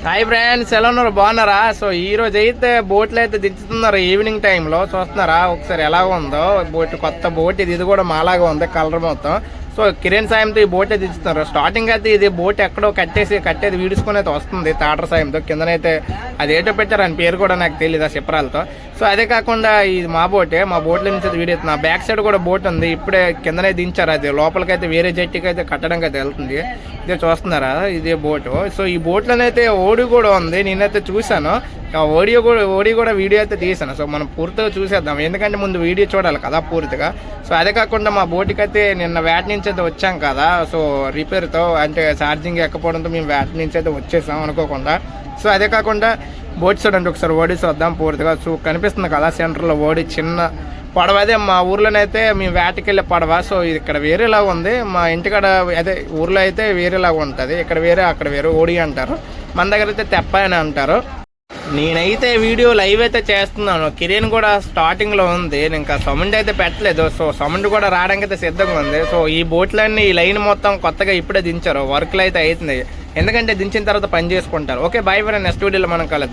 Hi friends, ఎలా ఉన్నారు? బాగున్నారా? సో ఈ రోజు అయితే బోట్లు అయితే దించుతున్నారు ఈవినింగ్ టైంలో. చూస్తున్నారా ఒకసారి ఎలా ఉందో బోట్, కొత్త బోట్ ఇది కూడా మాలాగా ఉంది కలర్ మొత్తం. సో కిరణ్ సాయంతో ఈ బోట్ అయితే దించుతున్నారు. స్టార్టింగ్ అయితే ఇది బోట్ ఎక్కడో కట్టేది వీడుచుకొని అయితే వస్తుంది తాటర్ సాయంతో. కిందనైతే అది ఏటో పెట్టారు, అని పేరు కూడా నాకు తెలియదు ఆ చిప్రాలతో. సో అదే కాకుండా ఇది మా బోట్లో నుంచి వీడియో నా బ్యాక్ సైడ్ కూడా బోట్ ఉంది. ఇప్పుడే కిందనే దించారు, అది లోపలికైతే వేరే జట్టుకి అయితే కట్టడానికి అయితే వెళ్తుంది. ఇదే చూస్తున్నారా, ఇదే బోటు. సో ఈ బోట్లోనైతే ఓడి కూడా ఉంది, నేనైతే చూశాను. ఓడి కూడా వీడియో అయితే తీసాను. సో మనం పూర్తిగా చూసేద్దాం, ఎందుకంటే ముందు వీడియో చూడాలి కదా పూర్తిగా. సో అదే కాకుండా మా బోట్కి అయితే నిన్న వ్యాట్ నుంచి అయితే వచ్చాం కదా. సో రిపేర్తో అంటే ఛార్జింగ్ ఎక్కపోవడంతో మేము వ్యాట్ నుంచి అయితే వచ్చేసాం అనుకోకుండా. సో అదే కాకుండా బోట్ చూడండి, ఒకసారి ఓడి చూద్దాం పూర్తిగా. సో కనిపిస్తుంది కదా సెంటర్లో ఓడి చిన్న పడవ. అదే మా ఊర్లోనైతే మేము వేటకి వెళ్ళే పడవ. సో ఇది ఇక్కడ వేరేలాగా ఉంది, మా ఇంటికాడ అదే ఊర్లో అయితే వేరేలాగా ఉంటుంది. ఇక్కడ వేరే అక్కడ వేరే ఓడి అంటారు, మన దగ్గర అయితే తెప్ప అని అంటారు. నేనైతే వీడియో లైవ్ అయితే చేస్తున్నాను. కిరణ్ కూడా స్టార్టింగ్లో ఉంది, ఇంకా సౌండ్ అయితే పెట్టలేదు. సో సౌండ్ కూడా రావడానికి అయితే సిద్ధంగా ఉంది. సో ఈ బోట్లన్నీ ఈ లైన్ మొత్తం కొత్తగా ఇప్పుడే దించారు, వర్క్లు అయితే అవుతుంది. ఎందుకంటే దించిన తర్వాత పని చేసుకుంటారు. ఓకే బాయ్ ఫ్రెండ్, నెక్స్ట్ వీడియోలో మనం కలుద్దాం.